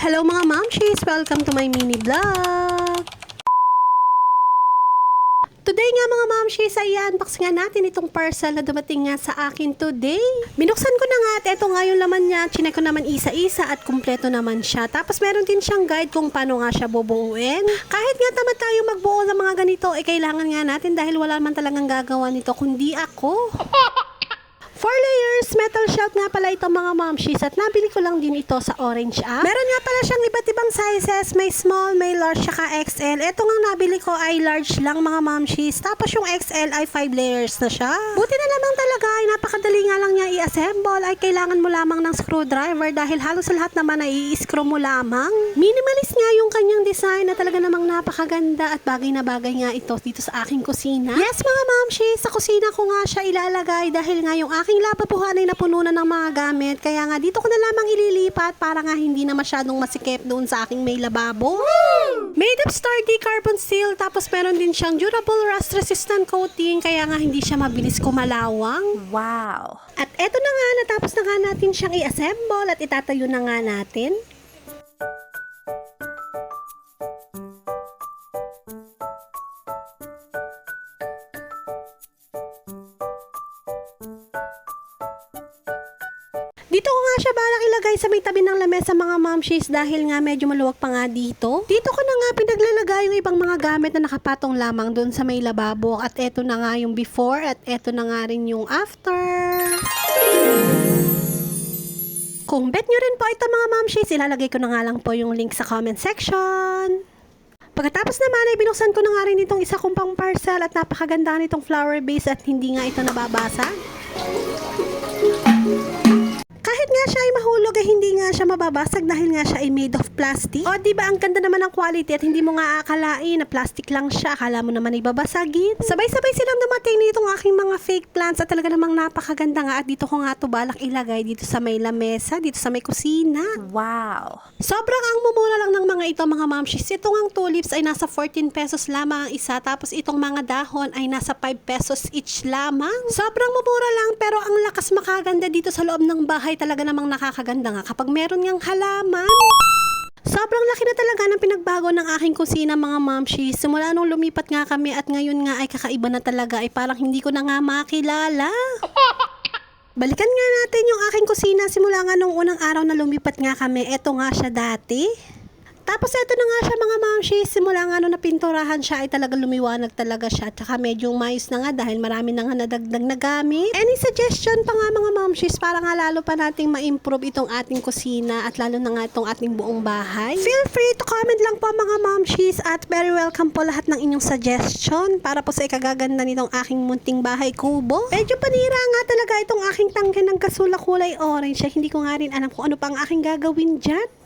Hello mga momshies! Welcome to my mini vlog! Today nga mga momshies ay i-unbox nga natin itong parcel na dumating nga sa akin today. Binuksan ko na nga at eto nga yung laman niya. Chinek ko naman isa-isa at kumpleto naman siya. Tapos meron din siyang guide kung paano nga siya bubuuin. Kahit nga tamad tayo magbuo ng mga ganito, kailangan nga natin dahil wala man talagang gagawa nito kundi ako. 4 layers metal shelf nga pala ito mga momshies at nabili ko lang din ito sa Orange app. Meron nga pala siyang iba't ibang sizes, may small, may large, saka XL. Ito nga nabili ko ay large lang mga momshies. Tapos yung XL ay 5 layers na siya. Buti na lamang talaga ay napakadali nga lang niya i-assemble. Ay kailangan mo lamang ng screwdriver dahil halos lahat naman ay i-screw mo lamang. Minimalist nga yung kanyang design na talaga namang napakaganda at bagay na bagay nga ito dito sa aking kusina. Yes mga momshies, sa kusina ko nga siya ilalagay dahil nga yung aking lababuhan ay napuno na ng mga gamit. Kaya nga dito ko na lamang ililipat para nga hindi na masyadong masikip doon sa aking may lababo. Made of sturdy carbon steel, tapos meron din siyang durable rust resistant coating kaya nga hindi siya mabilis kumalawang. Wow! At eto na nga, natapos na nga natin siyang i-assemble at itatayo na nga natin. Dito ko nga siya balak ilagay sa may tabi ng lamesa mga momshies dahil nga medyo maluwag pa nga dito. Dito ko na nga pinaglalagay yung ibang mga gamit na nakapatong lamang doon sa may lababo at eto na nga yung before at eto na nga rin yung after. Kung bet nyo rin po ito mga momshies, ilalagay ko na nga lang po yung link sa comment section. Pagkatapos naman ay binuksan ko na nga rin itong isa kong pang parcel at napakaganda nitong flower base at hindi nga ito nababasag. Kahit nga siya ay mahulog ay hindi nga siya mababasag dahil nga siya ay made of plastic. O diba ang ganda naman ng quality at hindi mo nga aakalain na plastic lang siya. Akala mo naman ay babasagin. Sabay-sabay silang dumating nitong aking mga fake plants at talaga namang napakaganda nga at dito ko nga ito balak ilagay dito sa may lamesa, dito sa may kusina. Wow! Sobrang ang mumura lang ng mga ito mga momshies. Itong ang tulips ay nasa 14 pesos lamang ang isa tapos itong mga dahon ay nasa 5 pesos each lamang. Sobrang mumura lang pero ang lakas makaganda dito sa loob ng bahay talaga namang nakakaganda nga kapag meron ngang halaman. Sobrang laki na talaga ng pinagbago ng aking kusina mga momshies. Simula nung lumipat nga kami at ngayon nga ay kakaiba na talaga ay parang hindi ko na nga makilala. Balikan nga natin yung aking kusina simula nga nung unang araw na lumipat nga kami. Eto nga siya dati. Tapos eto na nga siya mga momshies, simula nga nung napinturahan siya ay talaga lumiwanag talaga siya. Tsaka medyo mayos na nga dahil marami na nga nadagdag na gamit. Any suggestion pa nga mga momshies para nga lalo pa nating ma-improve itong ating kusina at lalo na nga itong ating buong bahay? Feel free to comment lang po mga momshies at very welcome po lahat ng inyong suggestion para po sa ikagaganda nitong aking munting bahay kubo. Medyo panira nga talaga itong aking tangke ng kasula kulay orange. Hindi ko nga rin alam kung ano pa ang aking gagawin dyan.